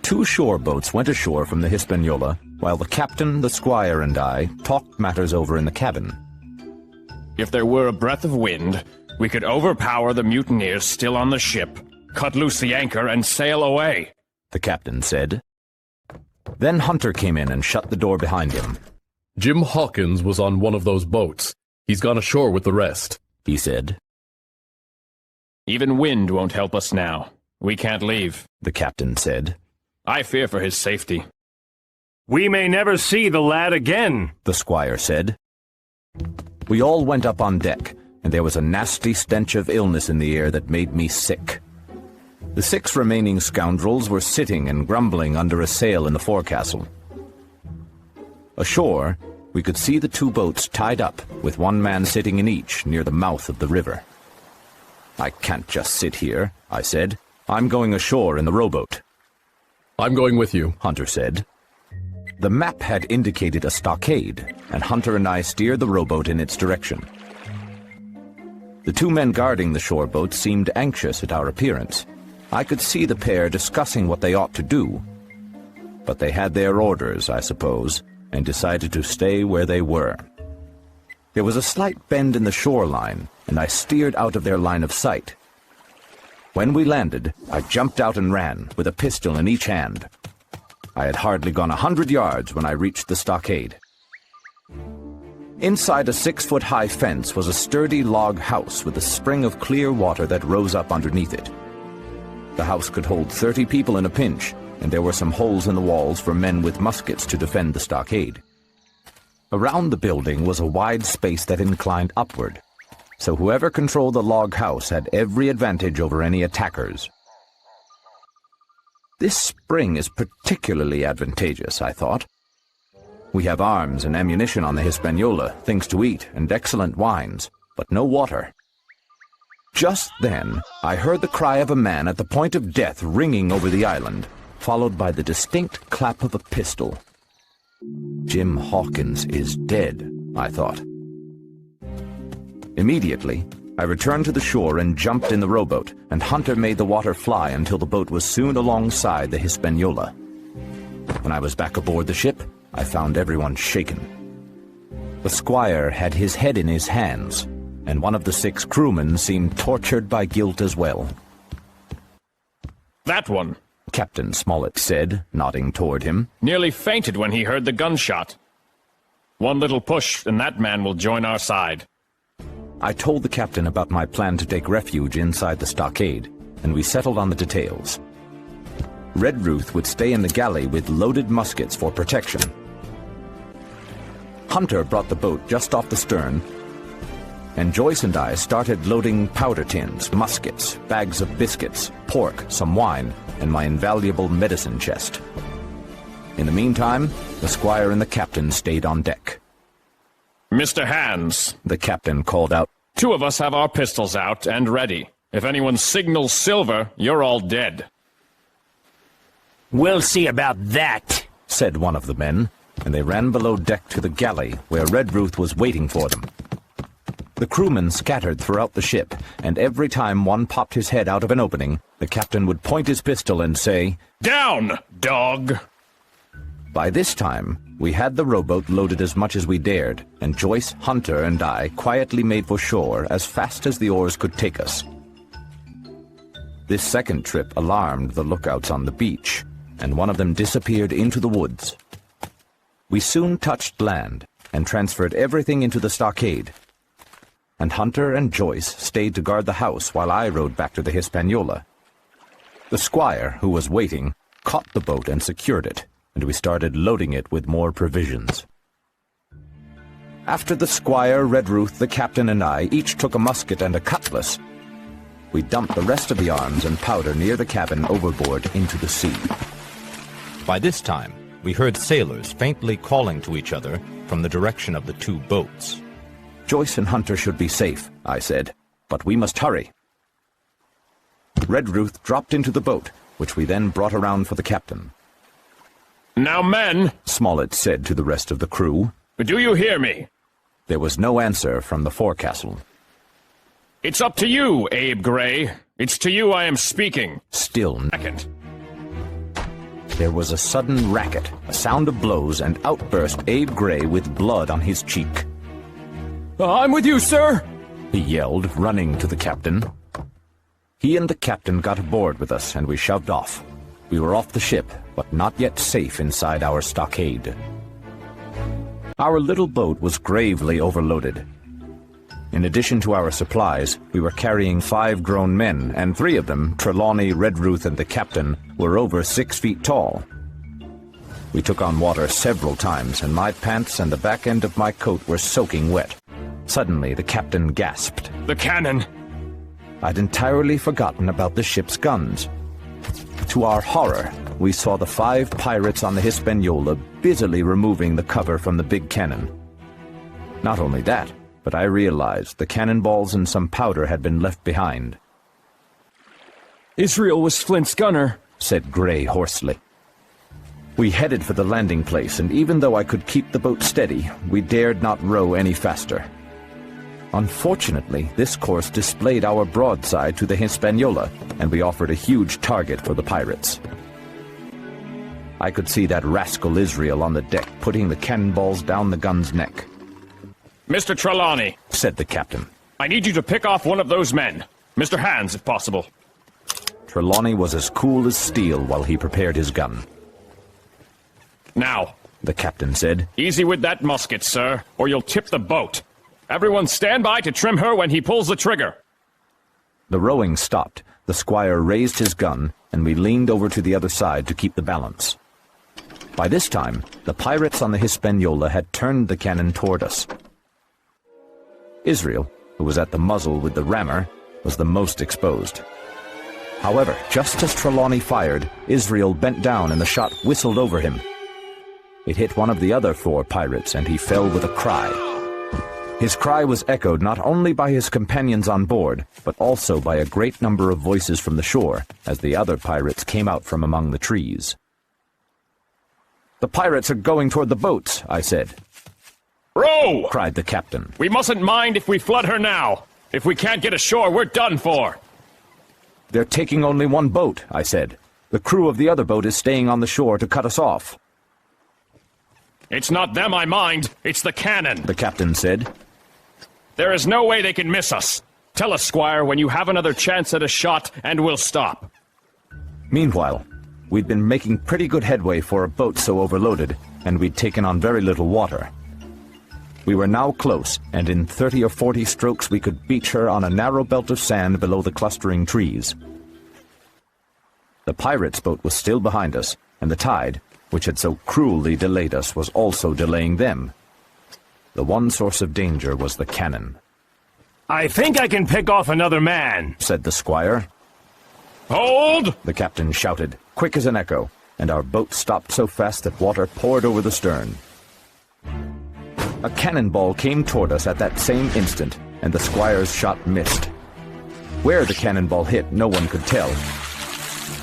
2 shore boats went ashore from the Hispaniola, while the captain, the squire, and I talked matters over in the cabin. If there were a breath of wind, we could overpower the mutineers still on the ship, cut loose the anchor, and sail away, the captain said. Then Hunter came in and shut the door behind him. Jim Hawkins was on one of those boats. He's gone ashore with the rest, he said. Even wind won't help us now. We can't leave, the captain said. I fear for his safety. We may never see the lad again, the squire said. We all went up on deck, and there was a nasty stench of illness in the air that made me sick. The 6 remaining scoundrels were sitting and grumbling under a sail in the forecastle. Ashore, we could see the 2 boats tied up, with 1 man sitting in each near the mouth of the river. I can't just sit here, I said. I'm going ashore in the rowboat. I'm going with you, Hunter said. The map had indicated a stockade, and Hunter and I steered the rowboat in its direction. The 2 men guarding the shore boat seemed anxious at our appearance. I could see the pair discussing what they ought to do. But they had their orders, I suppose, and decided to stay where they were. There was a slight bend in the shoreline, and I steered out of their line of sight. When we landed, I jumped out and ran, with a pistol in each hand. I had hardly gone 100 yards when I reached the stockade. Inside a 6-foot-high fence was a sturdy log house with a spring of clear water that rose up underneath it. The house could hold 30 people in a pinch, and there were some holes in the walls for men with muskets to defend the stockade. Around the building was a wide space that inclined upward, so whoever controlled the log house had every advantage over any attackers. This spring is particularly advantageous, I thought. We have arms and ammunition on the Hispaniola, things to eat, and excellent wines, but no water. Just then, I heard the cry of a man at the point of death ringing over the island, followed by the distinct clap of a pistol. Jim Hawkins is dead, I thought. Immediately, I returned to the shore and jumped in the rowboat, and Hunter made the water fly until the boat was soon alongside the Hispaniola. When I was back aboard the ship, I found everyone shaken. The squire had his head in his hands, and one of the 6 crewmen seemed tortured by guilt as well. That one, Captain Smollett said, nodding toward him, nearly fainted when he heard the gunshot. One little push, and that man will join our side. I told the captain about my plan to take refuge inside the stockade, and we settled on the details. Red Ruth would stay in the galley with loaded muskets for protection. Hunter brought the boat just off the stern, and Joyce and I started loading powder tins, muskets, bags of biscuits, pork, some wine, and my invaluable medicine chest. In the meantime, the squire and the captain stayed on deck. Mr. Hands, the captain called out, 2 of us have our pistols out and ready. If anyone signals silver, you're all dead. We'll see about that, said one of the men, and they ran below deck to the galley where Red Ruth was waiting for them. The crewmen scattered throughout the ship, and every time one popped his head out of an opening, the captain would point his pistol and say, "Down, dog!" By this time, we had the rowboat loaded as much as we dared, and Joyce, Hunter, and I quietly made for shore as fast as the oars could take us. This second trip alarmed the lookouts on the beach, and one of them disappeared into the woods. We soon touched land and transferred everything into the stockade, and Hunter and Joyce stayed to guard the house while I rowed back to the Hispaniola. The squire, who was waiting, caught the boat and secured it, and we started loading it with more provisions. After the squire, Red Ruth, the captain, and I each took a musket and a cutlass, we dumped the rest of the arms and powder near the cabin overboard into the sea. By this time, we heard sailors faintly calling to each other from the direction of the 2 boats. Joyce and Hunter should be safe, I said, but we must hurry. Red Ruth dropped into the boat, which we then brought around for the captain. "Now, men," Smollett said to the rest of the crew, "do you hear me?" There was no answer from the forecastle. "It's up to you, Abe Gray. It's to you I am speaking." Still. Second. There was a sudden racket, a sound of blows, and out burst Abe Gray with blood on his cheek. I'm with you, sir! He yelled, running to the captain. He and the captain got aboard with us, and we shoved off. We were off the ship, but not yet safe inside our stockade. Our little boat was gravely overloaded. In addition to our supplies, we were carrying 5 grown men, and 3 of them, Trelawney, Redruth, and the captain, were over 6 feet tall. We took on water several times, and my pants and the back end of my coat were soaking wet. Suddenly, the captain gasped. The cannon! I'd entirely forgotten about the ship's guns. To our horror, we saw the 5 pirates on the Hispaniola busily removing the cover from the big cannon. Not only that, but I realized the cannonballs and some powder had been left behind. Israel was Flint's gunner, said Gray hoarsely. We headed for the landing place, and even though I could keep the boat steady, we dared not row any faster. Unfortunately, this course displayed our broadside to the Hispaniola, and we offered a huge target for the pirates. I could see that rascal Israel on the deck putting the cannonballs down the gun's neck. Mr. Trelawney, said the captain. I need you to pick off one of those men. Mr. Hands, if possible. Trelawney was as cool as steel while he prepared his gun. Now, the captain said. Easy with that musket, sir, or you'll tip the boat. Everyone stand by to trim her when he pulls the trigger. The rowing stopped. The squire raised his gun, and we leaned over to the other side to keep the balance. By this time, the pirates on the Hispaniola had turned the cannon toward us. Israel, who was at the muzzle with the rammer, was the most exposed. However, just as Trelawney fired, Israel bent down and the shot whistled over him. It hit one of the other 4 pirates, and he fell with a cry. His cry was echoed not only by his companions on board, but also by a great number of voices from the shore, as the other pirates came out from among the trees. "The pirates are going toward the boats," I said. "Row!" cried the captain. "We mustn't mind if we flood her now. If we can't get ashore, we're done for." "They're taking only 1 boat," I said. "The crew of the other boat is staying on the shore to cut us off." "It's not them I mind, it's the cannon," the captain said. "There is no way they can miss us. Tell us, Squire, when you have another chance at a shot, and we'll stop." Meanwhile, we'd been making pretty good headway for a boat so overloaded, and we'd taken on very little water. We were now close, and in 30 or 40 strokes we could beach her on a narrow belt of sand below the clustering trees. The pirates' boat was still behind us, and the tide, which had so cruelly delayed us, was also delaying them. The one source of danger was the cannon. "I think I can pick off another man," said the squire. "Hold!" the captain shouted, quick as an echo, and our boat stopped so fast that water poured over the stern. A cannonball came toward us at that same instant, and the squire's shot missed. Where the cannonball hit, no one could tell,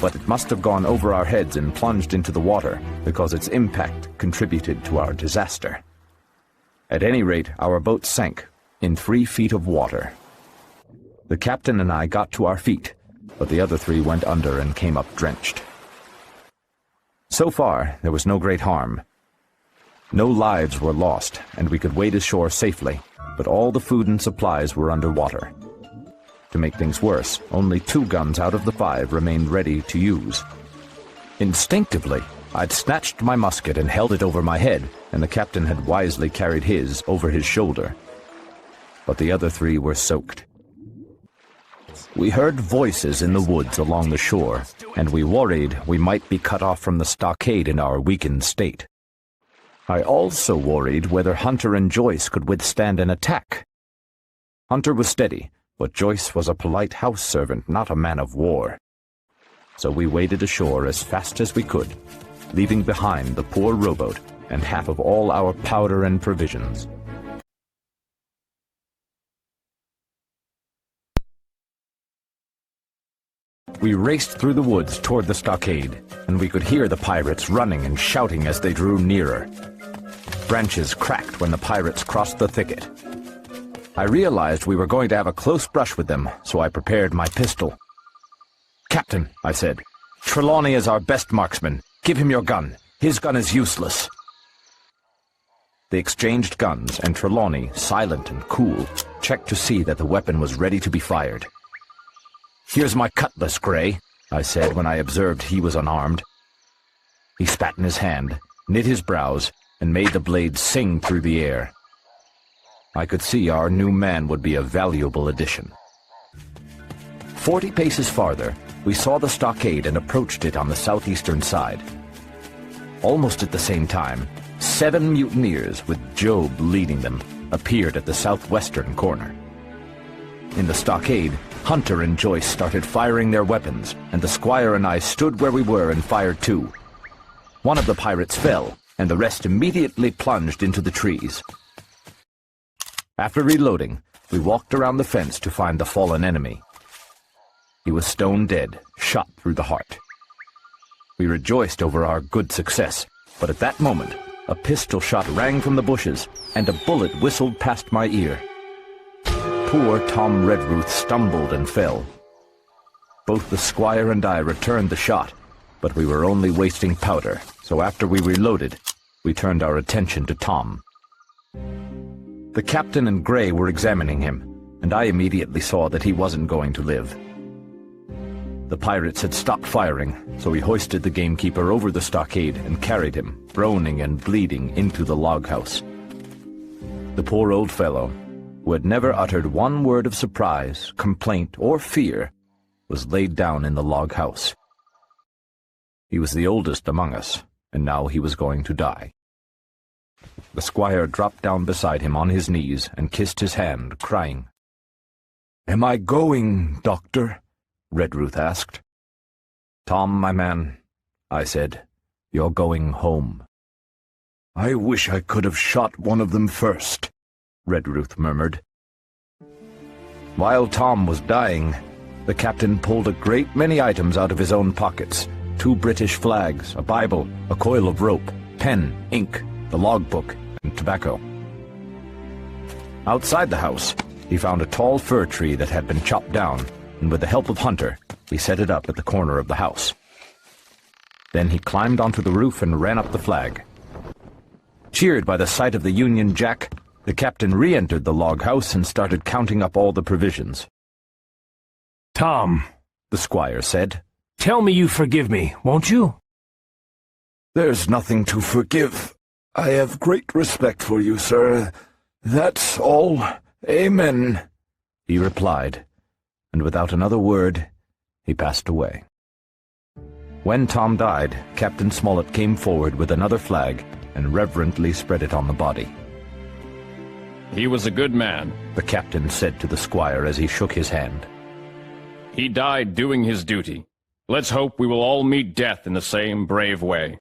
but it must have gone over our heads and plunged into the water, because its impact contributed to our disaster. At any rate, our boat sank in 3 feet of water. The captain and I got to our feet, but the other 3 went under and came up drenched. So far, there was no great harm. No lives were lost, and we could wade ashore safely, but all the food and supplies were underwater. To make things worse, only 2 guns out of the 5 remained ready to use. Instinctively, I'd snatched my musket and held it over my head, and the captain had wisely carried his over his shoulder. But the other 3 were soaked. We heard voices in the woods along the shore, and we worried we might be cut off from the stockade in our weakened state. I also worried whether Hunter and Joyce could withstand an attack. Hunter was steady, but Joyce was a polite house servant, not a man of war. So we waded ashore as fast as we could, leaving behind the poor rowboat and half of all our powder and provisions. We raced through the woods toward the stockade, and we could hear the pirates running and shouting as they drew nearer. Branches cracked when the pirates crossed the thicket. I realized we were going to have a close brush with them, so I prepared my pistol. "Captain," I said, "Trelawney is our best marksman. Give him your gun. His gun is useless. They exchanged guns, and Trelawney, silent and cool, checked to see that the weapon was ready to be fired. "Here's my cutlass, Gray," I said when I observed he was unarmed. He spat in his hand, knit his brows, and made the blade sing through the air. I could see our new man would be a valuable addition. 40 paces farther, we saw the stockade and approached it on the southeastern side. Almost at the same time, 7 mutineers, with Job leading them, appeared at the southwestern corner. In the stockade, Hunter and Joyce started firing their weapons, and the squire and I stood where we were and fired too. One of the pirates fell, and the rest immediately plunged into the trees. After reloading, we walked around the fence to find the fallen enemy. He was stone dead, shot through the heart. We rejoiced over our good success, but at that moment, a pistol shot rang from the bushes, and a bullet whistled past my ear. Poor Tom Redruth stumbled and fell. Both the squire and I returned the shot, but we were only wasting powder, so after we reloaded, we turned our attention to Tom. The captain and Gray were examining him, and I immediately saw that he wasn't going to live. The pirates had stopped firing, so we hoisted the gamekeeper over the stockade and carried him, groaning and bleeding, into the log house. The poor old fellow, who had never uttered one word of surprise, complaint, or fear, was laid down in the log house. He was the oldest among us, and now he was going to die. The squire dropped down beside him on his knees and kissed his hand, crying. "Am I going, Doctor?" Redruth asked. "Tom, my man," I said, "you're going home." "I wish I could have shot one of them first," Redruth murmured. While Tom was dying, the captain pulled a great many items out of his own pockets: 2 British flags, a Bible, a coil of rope, pen, ink, the logbook, and tobacco. Outside the house, he found a tall fir tree that had been chopped down, and with the help of Hunter, he set it up at the corner of the house. Then he climbed onto the roof and ran up the flag. Cheered by the sight of the Union Jack, the captain re-entered the log house and started counting up all the provisions. "Tom," the squire said, "tell me you forgive me, won't you?" "There's nothing to forgive. I have great respect for you, sir. That's all. Amen," he replied, and without another word, he passed away. When Tom died, Captain Smollett came forward with another flag and reverently spread it on the body. He was a good man, the captain said to the squire as he shook his hand. He died doing his duty. Let's hope we will all meet death in the same brave way.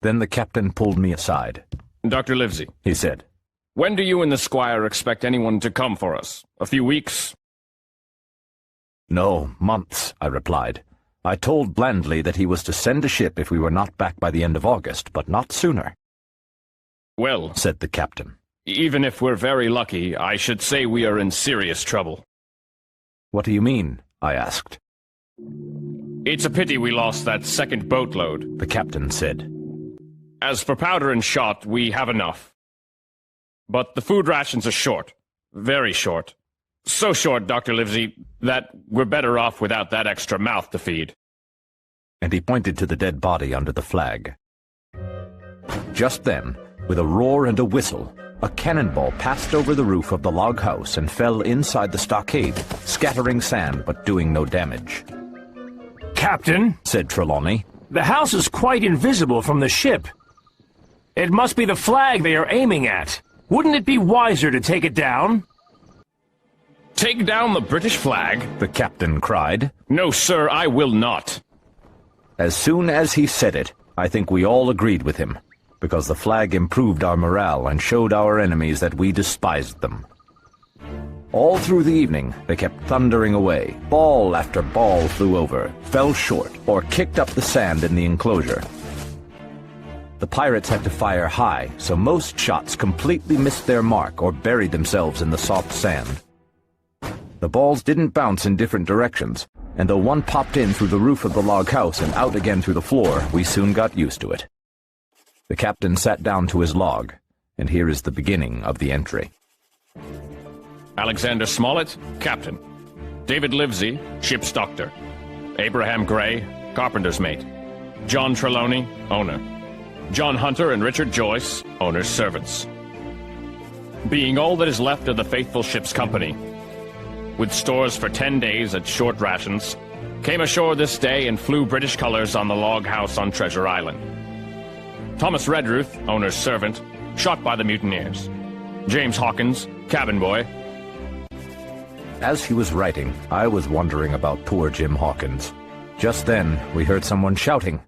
Then the captain pulled me aside. "Dr. Livesey," he said, "when do you and the squire expect anyone to come for us? A few weeks?" "No, months," I replied. I told blandly that he was to send a ship if we were not back by the end of August, but not sooner. "Well," said the captain, "even if we're very lucky, I should say we are in serious trouble." "What do you mean?" I asked. "It's a pity we lost that second boatload," the captain said. "As for powder and shot, we have enough. But the food rations are short. Very short. So short, Dr. Livesey, that we're better off without that extra mouth to feed." And he pointed to the dead body under the flag. Just then, with a roar and a whistle, a cannonball passed over the roof of the log house and fell inside the stockade, scattering sand but doing no damage. "Captain," said Trelawney, "the house is quite invisible from the ship. It must be the flag they are aiming at. Wouldn't it be wiser to take it down?" "Take down the British flag?" the captain cried. "No, sir, I will not." As soon as he said it, I think we all agreed with him, because the flag improved our morale and showed our enemies that we despised them. All through the evening, they kept thundering away. Ball after ball flew over, fell short, or kicked up the sand in the enclosure. The pirates had to fire high, so most shots completely missed their mark or buried themselves in the soft sand. The balls didn't bounce in different directions, and though one popped in through the roof of the log house and out again through the floor, we soon got used to it. The captain sat down to his log, and here is the beginning of the entry. Alexander Smollett, captain. David Livesey, ship's doctor. Abraham Gray, carpenter's mate. John Trelawney, owner. John Hunter and Richard Joyce, owner's servants. Being all that is left of the faithful ship's company, with stores for 10 days at short rations, came ashore this day and flew British colours on the log house on Treasure Island. Thomas Redruth, owner's servant, shot by the mutineers. James Hawkins, cabin boy. As he was writing, I was wondering about poor Jim Hawkins. Just then, we heard someone shouting.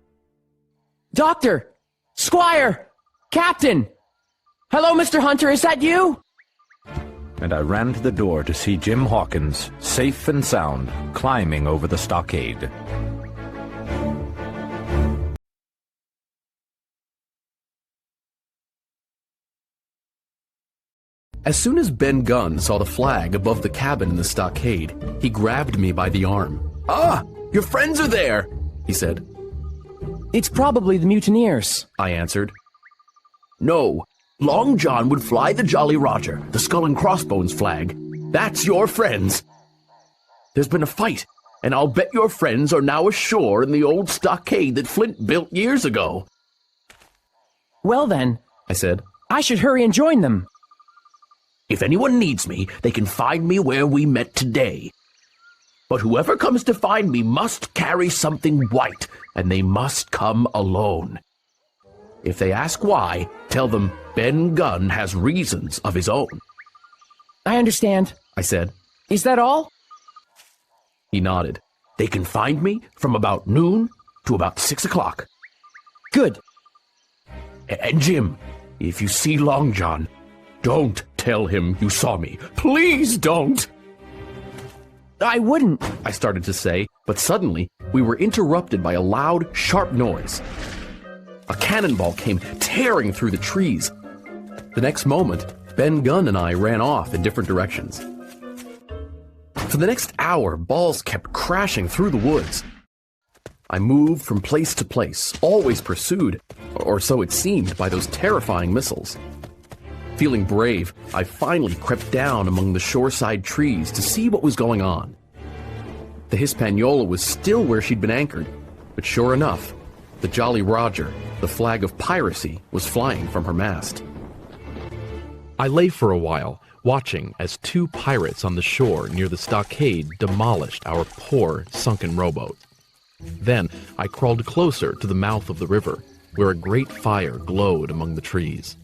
Doctor! Squire! Captain! Hello, Mr. Hunter, is that you? And I ran to the door to see Jim Hawkins, safe and sound, climbing over the stockade. As soon as Ben Gunn saw the flag above the cabin in the stockade, he grabbed me by the arm. "Ah, your friends are there," he said. It's probably the mutineers, I answered. "No, Long John would fly the Jolly Roger, the Skull and Crossbones flag. That's your friends. There's been a fight, and I'll bet your friends are now ashore in the old stockade that Flint built years ago." Well then, I said, I should hurry and join them. "If anyone needs me, they can find me where we met today. But whoever comes to find me must carry something white, and they must come alone. If they ask why, tell them Ben Gunn has reasons of his own." I understand, I said. Is that all? He nodded. "They can find me from about noon to about 6 o'clock. Good. And Jim, if you see Long John, don't tell him you saw me. Please don't." I wouldn't. I started to say, but suddenly we were interrupted by a loud, sharp noise. A cannonball came tearing through the trees. The next moment, Ben Gunn and I ran off in different directions. For the next hour, balls kept crashing through the woods. I moved from place to place, always pursued, or so it seemed, by those terrifying missiles. Feeling brave, I finally crept down among the shoreside trees to see what was going on. The Hispaniola was still where she'd been anchored, but sure enough, the Jolly Roger, the flag of piracy, was flying from her mast. I lay for a while, watching as two pirates on the shore near the stockade demolished our poor, sunken rowboat. Then I crawled closer to the mouth of the river, where a great fire glowed among the trees.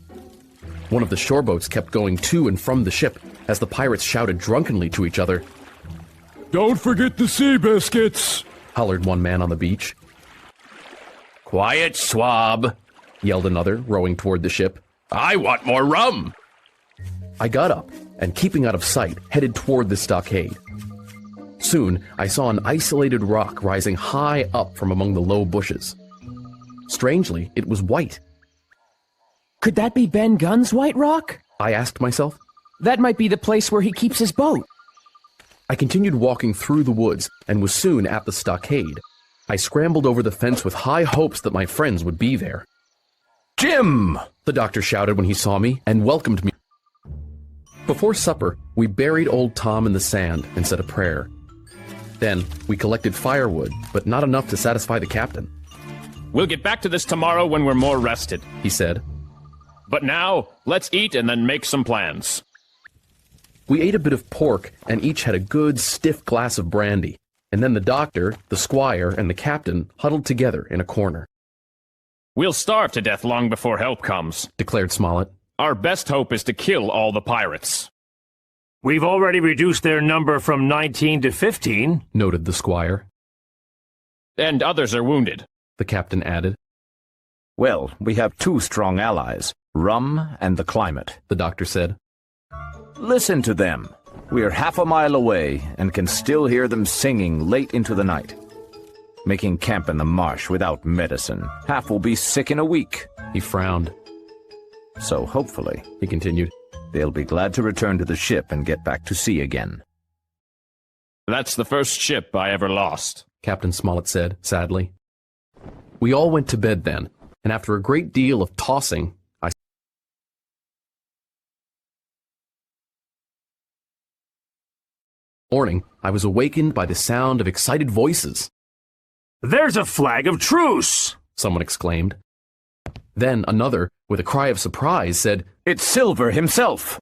One of the shoreboats kept going to and from the ship as the pirates shouted drunkenly to each other. Don't forget the sea biscuits, hollered one man on the beach. "Quiet, swab," yelled another, rowing toward the ship. "I want more rum." I got up and, keeping out of sight, headed toward the stockade. Soon, I saw an isolated rock rising high up from among the low bushes. Strangely, it was white. Could that be Ben Gunn's White Rock? I asked myself. That might be the place where he keeps his boat. I continued walking through the woods and was soon at the stockade. I scrambled over the fence with high hopes that my friends would be there. "Jim!" the doctor shouted when he saw me and welcomed me. Before supper, we buried old Tom in the sand and said a prayer. Then we collected firewood, but not enough to satisfy the captain. We'll get back to this tomorrow when we're more rested, he said. But now, let's eat and then make some plans. We ate a bit of pork and each had a good, stiff glass of brandy. And then the doctor, the squire, and the captain huddled together in a corner. We'll starve to death long before help comes, declared Smollett. Our best hope is to kill all the pirates. We've already reduced their number from 19 to 15, noted the squire. And others are wounded, the captain added. Well, we have two strong allies, rum and the climate, the doctor said. Listen to them. We are half a mile away and can still hear them singing late into the night. Making camp in the marsh without medicine. Half will be sick in a week. He frowned. So hopefully, he continued, they'll be glad to return to the ship and get back to sea again. That's the first ship I ever lost, Captain Smollett said, sadly. We all went to bed then, and after a great deal of tossing, morning, I was awakened by the sound of excited voices. There's a flag of truce! Someone exclaimed. Then another, with a cry of surprise, said, It's Silver himself!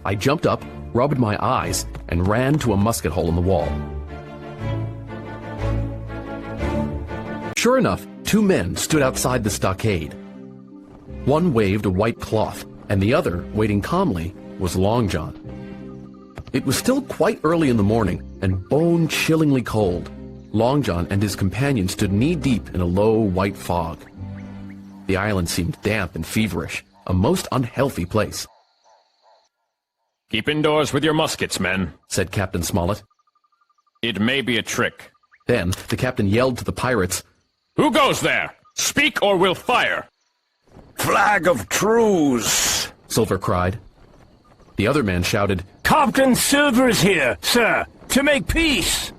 I jumped up, rubbed my eyes, and ran to a musket hole in the wall. Sure enough, two men stood outside the stockade. One waved a white cloth, and the other, waiting calmly, was Long John. It was still quite early in the morning, and bone-chillingly cold. Long John and his companion stood knee-deep in a low, white fog. The island seemed damp and feverish, a most unhealthy place. Keep indoors with your muskets, men, said Captain Smollett. It may be a trick. Then the captain yelled to the pirates, Who goes there? Speak or we'll fire! Flag of truce! Silver cried. The other man shouted, Captain Silver's here, sir, to make peace!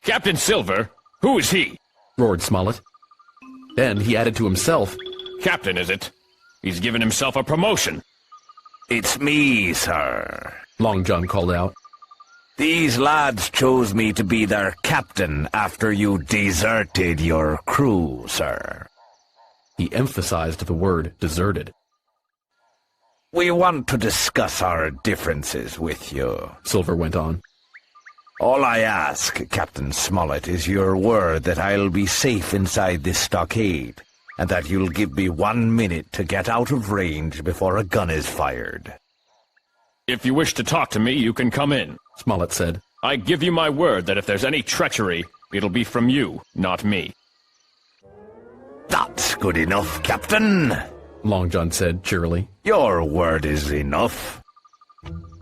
Captain Silver? Who is he? Roared Smollett. Then he added to himself, Captain, is it? He's given himself a promotion. It's me, sir. Long John called out. These lads chose me to be their captain after you deserted your crew, sir. He emphasized the word deserted. We want to discuss our differences with you, Silver went on. All I ask, Captain Smollett, is your word that I'll be safe inside this stockade, and that you'll give me 1 minute to get out of range before a gun is fired. If you wish to talk to me, you can come in, Smollett said. I give you my word that if there's any treachery, it'll be from you, not me. That's good enough, Captain, Long John said cheerily. Your word is enough.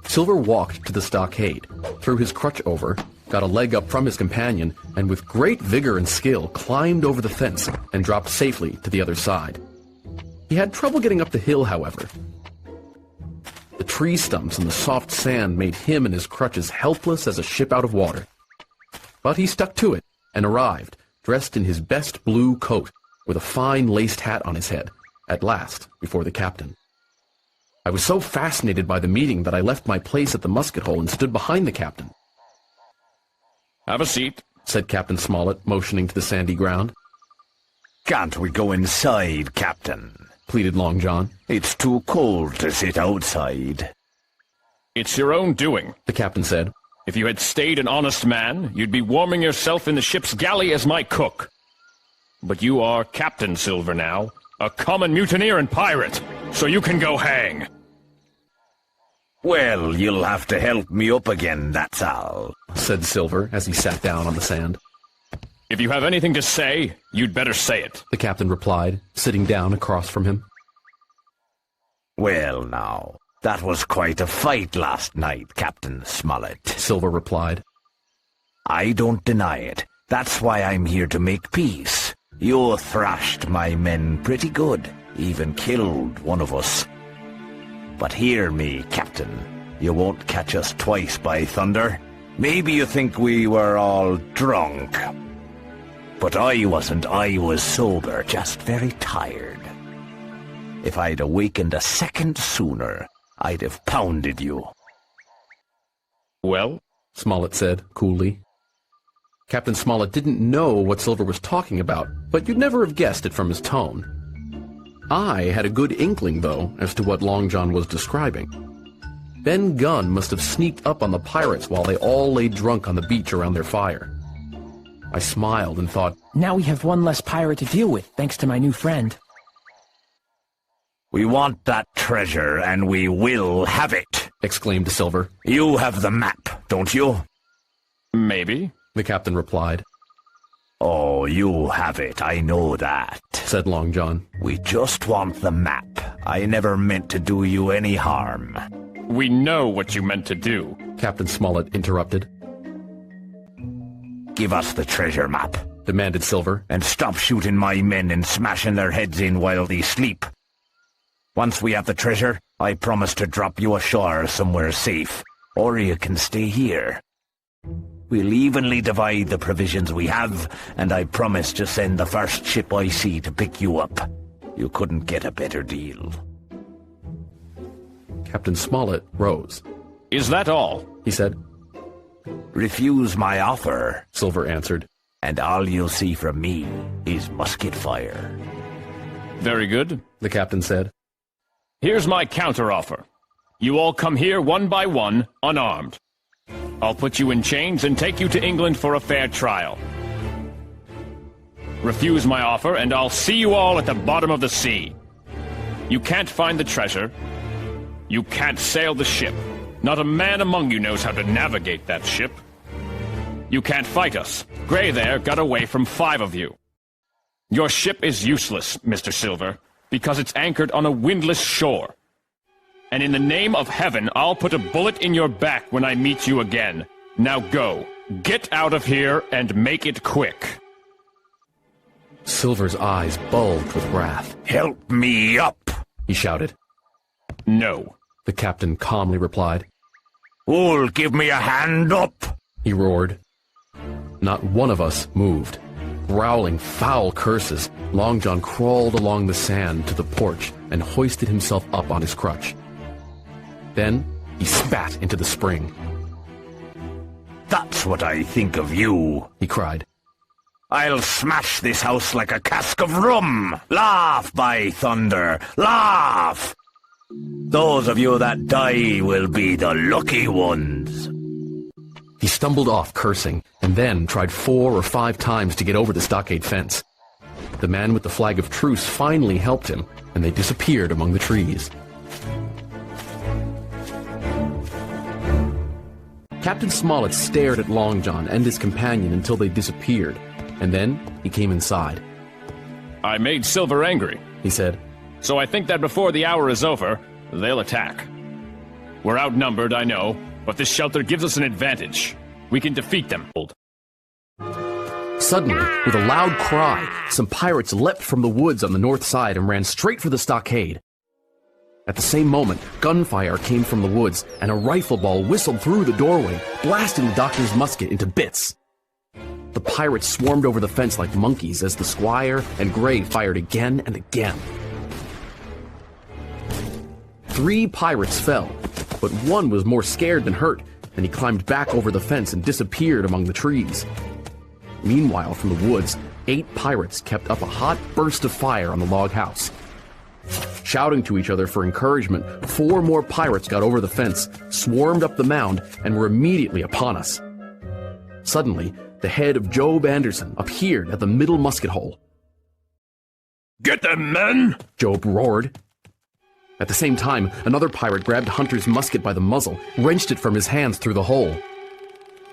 Silver walked to the stockade, threw his crutch over, got a leg up from his companion, and with great vigor and skill climbed over the fence and dropped safely to the other side. He had trouble getting up the hill, however. The tree stumps and the soft sand made him and his crutches helpless as a ship out of water. But he stuck to it and arrived, dressed in his best blue coat, with a fine laced hat on his head, at last before the captain. I was so fascinated by the meeting that I left my place at the musket hole and stood behind the captain. Have a seat, said Captain Smollett, motioning to the sandy ground. Can't we go inside, Captain? Pleaded Long John. It's too cold to sit outside. It's your own doing, the captain said. If you had stayed an honest man, you'd be warming yourself in the ship's galley as my cook. But you are Captain Silver now, a common mutineer and pirate, so you can go hang. Well, you'll have to help me up again, that's all, said Silver as he sat down on the sand. If you have anything to say, you'd better say it, the captain replied, sitting down across from him. Well now, that was quite a fight last night, Captain Smollett, Silver replied. I don't deny it. That's why I'm here to make peace. You thrashed my men pretty good, even killed one of us. But hear me, Captain. You won't catch us twice, by thunder. Maybe you think we were all drunk. But I wasn't. I was sober, just very tired. If I'd awakened a second sooner, I'd have pounded you. Well? Smollett said, coolly. Captain Smollett didn't know what Silver was talking about, but you'd never have guessed it from his tone. I had a good inkling, though, as to what Long John was describing. Ben Gunn must have sneaked up on the pirates while they all lay drunk on the beach around their fire. I smiled and thought, Now we have one less pirate to deal with, thanks to my new friend. We want that treasure, and we will have it, exclaimed Silver. You have the map, don't you? Maybe, the captain replied. Oh, you have it, I know that, said Long John. We just want the map. I never meant to do you any harm. We know what you meant to do, Captain Smollett interrupted. Give us the treasure map, demanded Silver, and stop shooting my men and smashing their heads in while they sleep. Once we have the treasure, I promise to drop you ashore somewhere safe, or you can stay here. We'll evenly divide the provisions we have, and I promise to send the first ship I see to pick you up. You couldn't get a better deal. Captain Smollett rose. Is that all? He said. Refuse my offer, Silver answered. and all you'll see from me is musket fire. Very good. The captain said. Here's my counteroffer. You all come here one by one, unarmed. I'll put you in chains and take you to England for a fair trial. Refuse my offer, and I'll see you all at the bottom of the sea. You can't find the treasure. You can't sail the ship. Not a man among you knows how to navigate that ship. You can't fight us. Grey there got away from 5 of you. Your ship is useless, Mr. Silver, because it's anchored on a windless shore. And in the name of heaven, I'll put a bullet in your back when I meet you again. Now go. Get out of here and make it quick. Silver's eyes bulged with wrath. Help me up! He shouted. No. The captain calmly replied. Who'll give me a hand up? He roared. Not one of us moved. Growling foul curses, Long John crawled along the sand to the porch and hoisted himself up on his crutch. Then he spat into the spring. That's what I think of you, He cried. I'll smash this house like a cask of rum. Laugh, by thunder, laugh! Those of you that die will be the lucky ones. He stumbled off cursing, and then tried 4 or 5 times to get over the stockade fence. The man with the flag of truce finally helped him, and they disappeared among the trees. Captain Smollett stared at Long John and his companion until they disappeared, and then he came inside. I made Silver angry, He said. so I think that before the hour is over, they'll attack. We're outnumbered, I know, but this shelter gives us an advantage. We can defeat them. Suddenly, with a loud cry, some pirates leapt from the woods on the north side and ran straight for the stockade. At the same moment, gunfire came from the woods, and a rifle ball whistled through the doorway, blasting the doctor's musket into bits. The pirates swarmed over the fence like monkeys as the squire and Grey fired again and again. 3 pirates fell, but one was more scared than hurt, and he climbed back over the fence and disappeared among the trees. Meanwhile, from the woods, 8 pirates kept up a hot burst of fire on the log house. Shouting to each other for encouragement, 4 more pirates got over the fence, swarmed up the mound, and were immediately upon us. Suddenly, the head of Job Anderson appeared at the middle musket hole. Get them, men! Job roared. At the same time, another pirate grabbed Hunter's musket by the muzzle, wrenched it from his hands through the hole,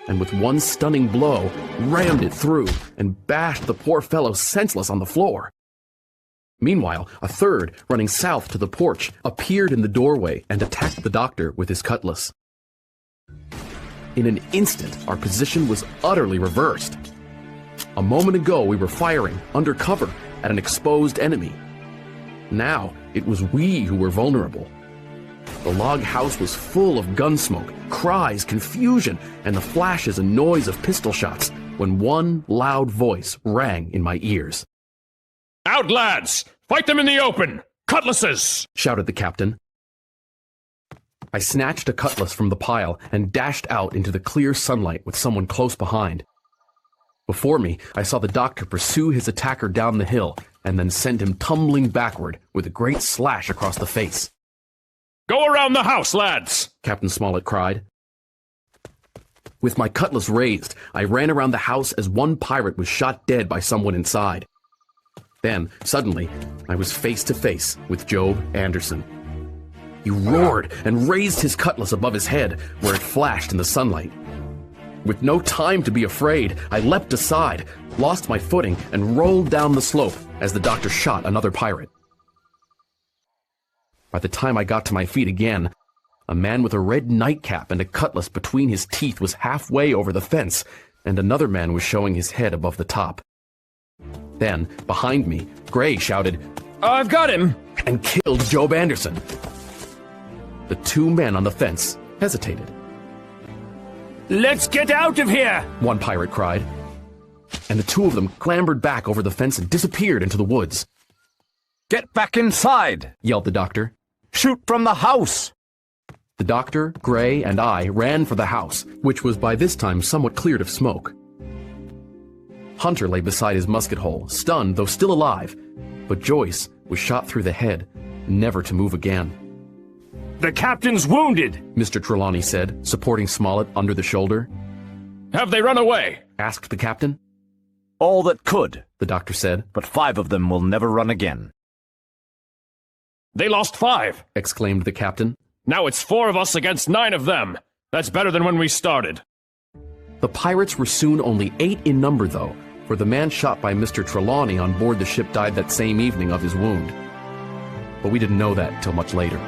and with one stunning blow, rammed it through and bashed the poor fellow senseless on the floor. Meanwhile, a third, running south to the porch, appeared in the doorway and attacked the doctor with his cutlass. In an instant, our position was utterly reversed. A moment ago, we were firing, under cover, at an exposed enemy. Now, it was we who were vulnerable. The log house was full of gun smoke, cries, confusion, and the flashes and noise of pistol shots, when one loud voice rang in my ears. Out, lads! Fight them in the open! Cutlasses! Shouted the captain. I snatched a cutlass from the pile and dashed out into the clear sunlight with someone close behind. Before me, I saw the doctor pursue his attacker down the hill and then send him tumbling backward with a great slash across the face. Go around the house, lads! Captain Smollett cried. With my cutlass raised, I ran around the house as one pirate was shot dead by someone inside. Then, suddenly, I was face to face with Job Anderson. He roared and raised his cutlass above his head, where it flashed in the sunlight. With no time to be afraid, I leapt aside, lost my footing, and rolled down the slope as the doctor shot another pirate. By the time I got to my feet again, a man with a red nightcap and a cutlass between his teeth was halfway over the fence, and another man was showing his head above the top. Then, behind me, Grey shouted, I've got him! And killed Job Anderson. The 2 men on the fence hesitated. Let's get out of here! one pirate cried. And the two of them clambered back over the fence and disappeared into the woods. Get back inside, Yelled the doctor. Shoot from the house. The doctor, Gray, and I ran for the house, which was by this time somewhat cleared of smoke. Hunter lay beside his musket hole, stunned though still alive, but Joyce was shot through the head, never to move again. The captain's wounded! Mr. Trelawney said, supporting Smollett under the shoulder. Have they run away? Asked the captain. All that could, The doctor said. but 5 of them will never run again. They lost 5. Exclaimed the captain. Now it's 4 of us against 9 of them. That's better than when we started. The pirates were soon only 8 in number, though, for the man shot by Mr. Trelawney on board the ship died that same evening of his wound. But we didn't know that till much later.